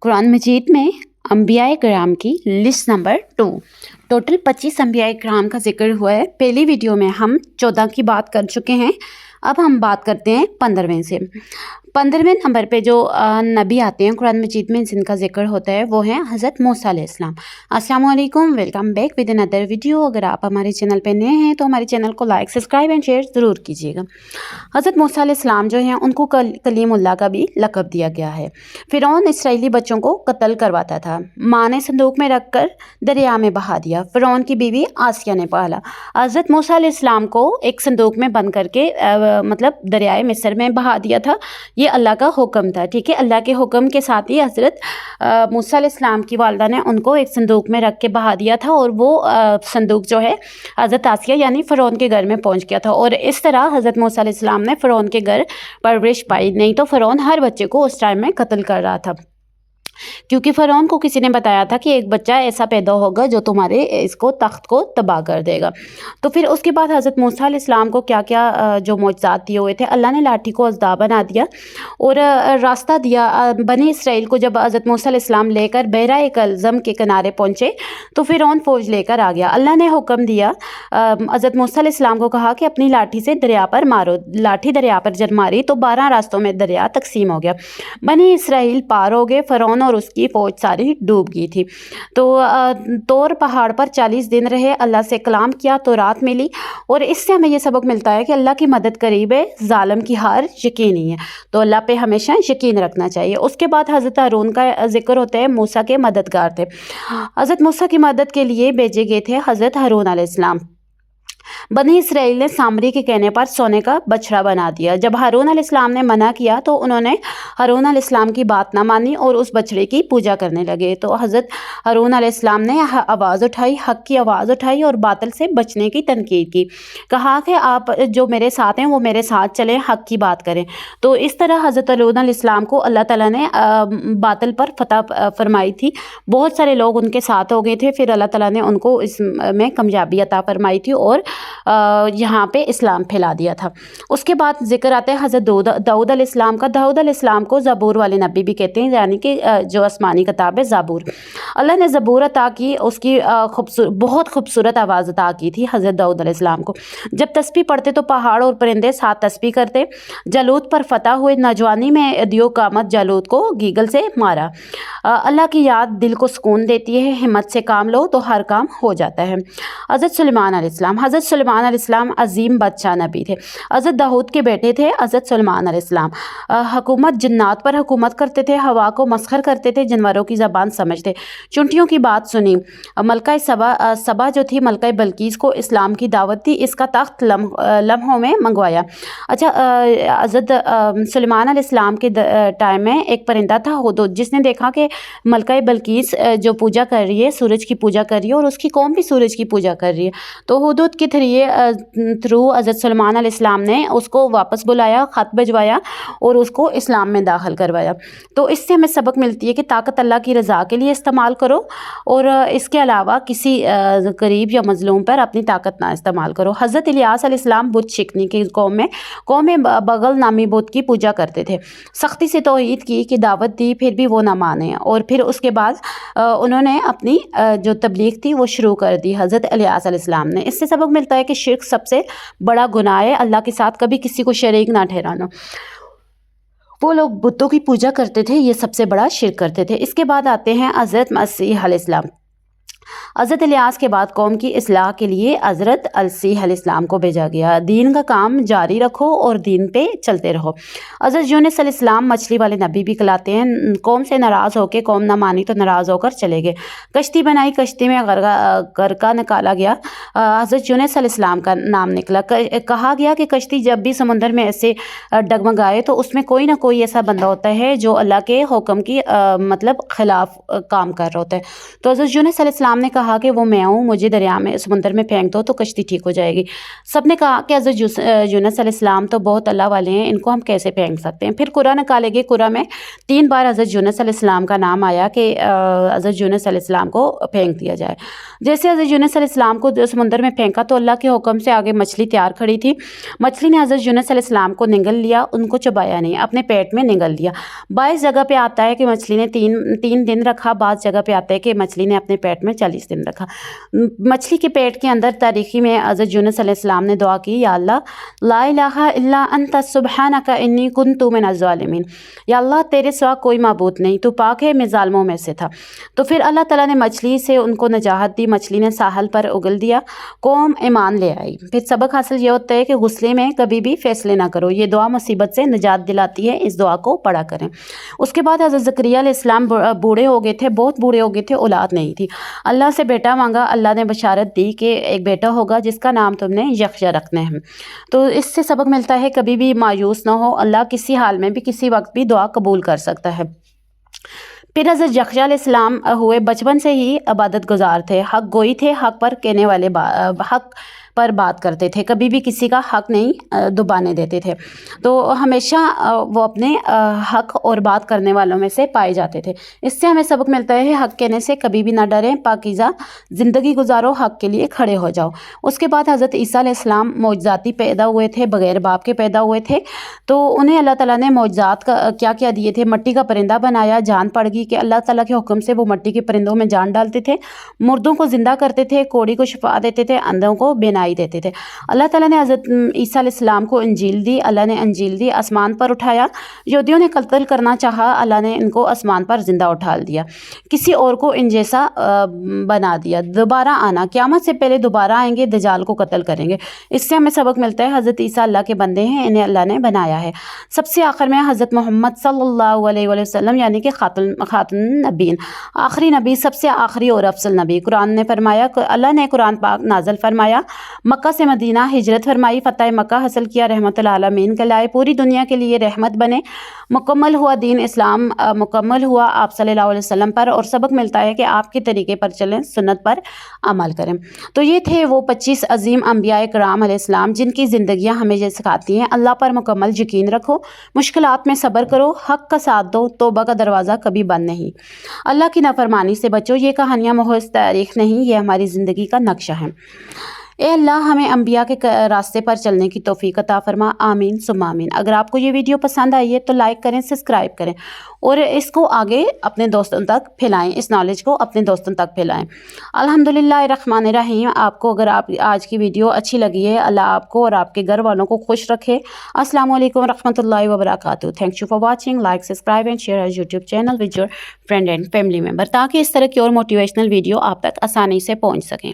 कुरान मजीद में अंबियाए किराम की लिस्ट नंबर 2 टोटल 25 अंबियाए किराम का जिक्र हुआ है। पहली वीडियो में हम 14 की बात कर चुके हैं। अब हम बात करते हैं 15वें से। 15वें नंबर पे जो नबी आते हैं कुरान मजीद में जिनका जिक्र होता है वो हैं हज़रत मूसा अलैहिस्सलाम। अस्सलाम वालेकुम, welcome back with another video. अगर आप हमारे चैनल पे नए हैं तो हमारे चैनल को लाइक सब्सक्राइब एंड शेयर ज़रूर कीजिएगा। हज़रत मूसा अलैहिस्सलाम जो हैं उनको कलीमुल्लाह का भी लक़ब दिया गया है। फ़िरौन इसराइली बच्चों को कत्ल करवाता था। माँ ने संदूक में रख कर दरिया में बहा दिया। फ़िरौन की बीवी आसिया ने पाला। हज़रत मूसा अलैहिस्सलाम को एक संदूक में बंद करके मतलब दरियाए मिस्र में बहा दिया था। ये अल्लाह का हुक्म था, ठीक है। अल्लाह के हुक्म के साथ ही हज़रत मूसा अलैहिस्सलाम की वालिदा ने उनको एक संदूक में रख के बहा दिया था और वो संदूक जो है हज़रत आसिया यानी फ़िरौन के घर में पहुंच गया था। और इस तरह हज़रत मूसा अलैहिस्सलाम ने फ़िरौन के घर परवरिश पाई, नहीं तो फ़िरौन हर बच्चे को उस टाइम में कत्ल कर रहा था, क्योंकि फ़िरौन को किसी ने बताया था कि एक बच्चा ऐसा पैदा होगा जो तुम्हारे इसको तख्त को तबाह कर देगा। तो फिर उसके बाद हज़रत मूसा अलैहिस्सलाम को क्या क्या जो मौजज़ात दिए हुए थे, अल्लाह ने लाठी को अज़दा बना दिया और रास्ता दिया। बनी इसराइल को जब हज़रत मूसा अलैहिस्सलाम लेकर बहराए कलज़म के किनारे पहुँचे तो फ़िरौन फ़ौज लेकर आ गया। अल्लाह ने हुक्म दिया, हज़रत मूसा अलैहिस्सलाम को कहा कि अपनी लाठी से दरिया पर मारो। लाठी दरिया पर जब मारी तो 12 रास्तों में दरिया तकसीम हो गया। बनी इसराइल पार हो गए। फ़िरौन और उसकी फ़ौज सारी डूब गई थी। तो तौर पहाड़ पर 40 दिन रहे, अल्लाह से कलाम किया तो रात मिली। और इससे हमें ये सबक मिलता है कि अल्लाह की मदद करीब है, ज़ालिम की हार यकीनी है। तो अल्लाह पे हमेशा यकीन रखना चाहिए। उसके बाद हज़रत हारून का जिक्र होता है, मूसा के मददगार थे। हज़रत मूसा की मदद के लिए भेजे गए थे हज़रत हारून अलैहिस्सलाम। बनी इसराइल ने सामरी के कहने पर सोने का बछड़ा बना दिया। जब हारून अलैहिस्सलाम ने मना किया तो उन्होंने हारून अलैहिस्सलाम की बात ना मानी और उस बछड़े की पूजा करने लगे। तो हज़रत हारून अलैहिस्सलाम ने आवाज़ उठाई, हक़ की आवाज़ उठाई और बातिल से बचने की तनकीद की। कहा कि आप जो मेरे साथ हैं वो मेरे साथ चलें, हक़ की बात करें। तो इस तरह हज़रत हारून अलैहिस्सलाम को अल्लाह ताला ने बातिल पर फतह फरमाई थी। बहुत सारे लोग उनके साथ हो गए थे, फिर अल्लाह ताला ने उनको इसमें कामयाबी अता फरमाई थी और यहाँ पे इस्लाम फैला दिया था। उसके बाद जिक्र आता है हज़रत दाऊद अलैहिस्सलाम का। दाऊद अलैहिस्सलाम को ज़बूर वाले नबी भी कहते हैं, यानी कि जो आसमानी किताब है ज़बूर। अल्लाह ने ज़बूर अता की, उसकी बहुत खूबसूरत आवाज़ अता की थी हज़रत दाऊद अलैहिस्सलाम को। जब तस्बीह पढ़ते तो पहाड़ और परिंदे साथ तस्बीह करते। जालूत पर फतह हुए। नौजवानी में दियो कामत जालूत को गीगल से मारा। अल्लाह की याद दिल को सुकून देती है। हिम्मत से काम लो तो हर काम हो जाता है। हज़रत सुलेमान अलैहिस्सलाम। हज़रत सुलेमान अलैहिस्सलाम अजीम बादशाह नबी थे। हज़रत दाऊद के बेटे थे हज़रत सुलेमान अलैहिस्सलाम। हुकूमत जिन्नात पर हुकूमत करते थे, हवा को मस्खर करते थे, जानवरों की ज़बान समझते, चुंटियों की बात सुनी। मलका सबा जो थी, मलका बल्कीस को इस्लाम की दावत दी, इसका तख्त लम्हों में मंगवाया। अच्छा, हज़रत सुलेमान अलैहिस्सलाम के टाइम में एक परिंदा था हुदूद, जिसने देखा कि मलका बल्कीस जो पूजा कर रही है, सूरज की पूजा कर रही है और उसकी कौम भी सूरज की पूजा कर रही है। तो हुदूद के थ्रू हज़रत सुलेमान अलैहिस्सलाम ने उसको वापस बुलाया, ख़त भिजवाया और उसको इस्लाम में दाखिल करवाया। तो इससे हमें सबक मिलती है कि ताकत अल्लाह की रज़ा के लिए इस्तेमाल करो और इसके अलावा किसी गरीब या मज़लूम पर अपनी ताकत ना इस्तेमाल करो। हज़रत इलियास अलैहिस्सलाम बुत शिकनी की कौम में बगल नामी बुत की पूजा करते थे। सख्ती से तौहीद की दावत दी, फिर भी वो ना माने और फिर उसके बाद उन्होंने अपनी जो तबलीग थी वो शुरू कर दी हज़रत इलियास अलैहिस्सलाम ने। इससे सबक मिलता है कि शिर्क सबसे बड़ा गुनाह है। अल्लाह के साथ कभी किसी को शरीक ना ठहराना। वो लोग बुतों की पूजा करते थे, ये सबसे बड़ा शिर्क करते थे। इसके बाद आते हैं हज़रत मसीह अलैहिस्सलाम। हज़रत इलियास के बाद कौम की इस्लाह के लिए हज़रत मसीह अलैहिस्सलाम को भेजा गया। दीन का काम जारी रखो और दीन पे चलते रहो। हज़रत यूनुस अलैहिस्सलाम मछली वाले नबी भी कहलाते हैं। कौम से नाराज़ होकर, कौम ना मानी तो नाराज़ होकर चले गए। कश्ती बनाई, कश्ती में गरका निकाला गया। हज़रत यूनुस अलैहिस्सलाम का नाम निकला। कहा गया कि कश्ती जब भी समुंदर में ऐसे डगमगाए तो उसमें कोई ना कोई ऐसा बंदा होता है जो अल्लाह के हुक्म की मतलब ख़िलाफ़ काम कर रहा होता है। तो हज़रत यूनुस अलैहिस्सलाम अलैहिस्सलाम ने कहा कि वो मैं हूँ, मुझे दरिया में समुंदर में फेंक दो तो कश्ती ठीक हो जाएगी। सब ने कहा कि हज़रत यूनुस अलैहिस्सलाम तो बहुत अल्लाह वाले हैं, इनको हम कैसे फेंक सकते हैं। फिर कुरान निकालेंगे, कुरान में 3 बार हज़रत यूनुस अलैहिस्सलाम का नाम आया कि हज़रत यूनुस अलैहिस्सलाम को फेंक दिया जाए। जैसे हज़रत यूनुस अलैहिस्सलाम को समुंदर में फेंका तो अल्लाह के हुक्म से आगे मछली तैयार खड़ी थी। मछली ने हज़रत यूनुस अलैहिस्सलाम को निगल लिया, उनको चबाया नहीं, अपने पेट में निगल लिया। 22 जगह पे आता है कि मछली ने तीन दिन रखा, बाद जगह पे आता है कि मछली ने अपने पेट में 40 दिन रखा। मछली के पेट के अंदर तारीखी में हज़रत यूनुस अलैहिस्सलाम ने दुआ की, या अल्लाह ला इलाहा इल्ला अंता सुब्हानका इन्नी कुन्तु मिनज़ ज़ालिमीन, या अल्लाह तेरे सिवा कोई माबूद नहीं, तू पाक है, मैं ज़ालिमों में से था। तो फिर अल्लाह ताला ने मछली से उनको नजात दी, मछली ने साहल पर उगल दिया, कौम ईमान ले आई। फिर सबक हासिल ये होता है कि गुस्से में कभी भी फैसले ना करो, ये दुआ मुसीबत से निजात दिलाती है, इस दुआ को पढ़ा करें। उसके बाद हज़रत ज़करिया अलैहिस्सलाम बूढ़े हो गए थे, बहुत बूढ़े हो गए थे, औलाद नहीं थी। अल्लाह से बेटा मांगा, अल्लाह ने बशारत दी कि एक बेटा होगा जिसका नाम तुमने यख्या रखना है। तो इससे सबक मिलता है कभी भी मायूस ना हो, अल्लाह किसी हाल में भी किसी वक्त भी दुआ कबूल कर सकता है। फिर हज़रत यख्या अलैहिस्सलाम हुए बचपन से ही इबादत गुजार थे, हक गोई थे, हक पर कहने वाले हक पर बात करते थे, कभी भी किसी का हक नहीं दबाने देते थे। तो हमेशा वो अपने हक और बात करने वालों में से पाए जाते थे। इससे हमें सबक मिलता है हक कहने से कभी भी ना डरें, पाकीज़ा ज़िंदगी गुजारो, हक के लिए खड़े हो जाओ। उसके बाद हज़रत ईसा अलैहिस्सलाम मौजज़ाती पैदा हुए थे, बग़ैर बाप के पैदा हुए थे। तो उन्हें अल्लाह ताला ने मौजज़ात क्या क्या दिए थे, मिट्टी का परिंदा बनाया, जान पड़ गई कि अल्लाह ताला के हुक्म से वो मिट्टी के परिंदों में जान डालते थे, मुर्दों को ज़िंदा करते थे, कोढ़ी को शिफा देते थे, अंधों को बिनाई देते थे। अल्लाह ताला ने हज़रत ईसा अलैहिस्सलाम को इंजील दी, अल्लाह ने इंजील दी, आसमान पर उठाया। यहूदियों ने कत्ल करना चाहा, अल्लाह ने इनको आसमान पर ज़िंदा उठा दिया, किसी और को इन जैसा बना दिया। दोबारा आना, क़यामत से पहले दोबारा आएंगे, दज्जाल को कत्ल करेंगे। इससे हमें सबक मिलता है हज़रत ईसा अल्लाह के बंदे हैं, इन्हें अल्लाह ने बनाया है। सबसे आखिर में हज़रत मोहम्मद सल्लल्लाहु अलैहि वसल्लम यानी कि खातमुन नबीन, आखिरी नबी, सबसे आखिरी और अफसल नबी। कुरान ने फरमाया, अल्लाह ने कुरान पाक नाज़िल फरमाया, मक्का से मदीना हिजरत फरमाई, फ़तह मक्का हासिल किया, रहमतुल आलमीन के लाए, पूरी दुनिया के लिए रहमत बने, मुकम्मल हुआ दीन इस्लाम, मुकम्मल हुआ आप सल्लल्लाहु अलैहि वसल्लम पर। और सबक मिलता है कि आपके तरीके पर चलें, सुन्नत पर अमल करें। तो ये थे वो 25 अजीम अंबिया कराम अलैहिस्सलाम जिनकी ज़िंदगियाँ हमें ये सिखाती हैं, अल्लाह पर मुकम्मल यकीन रखो, मुश्किलात में सब्र करो, हक़ का साथ दो, तौबा का दरवाज़ा कभी बंद नहीं, अल्लाह की नाफरमानी से बचो। ये कहानियाँ महज तारीख़ नहीं, ये हमारी ज़िंदगी का नक्शा है। ए अल्लाह हमें अंबिया के रास्ते पर चलने की तौफीक अता फरमा, आमीन सुम्मा आमीन। अगर आपको ये वीडियो पसंद आई है तो लाइक करें, सब्सक्राइब करें और इसको आगे अपने दोस्तों तक फैलाएं, इस नॉलेज को अपने दोस्तों तक फैलाएं। अल्हम्दुलिल्लाह रहमान रहीम। आपको अगर आप आज की वीडियो अच्छी लगी है, अल्लाह आपको और आपके घर वालों को खुश रखे। अस्सलाम वालेकुम रहमतुल्लाहि व बरकातहू। Thank you for watching, like subscribe and share our YouTube channel with your friend and family member, ताकि इस तरह की और मोटिवेशनल वीडियो आप तक आसानी से पहुँच सकें।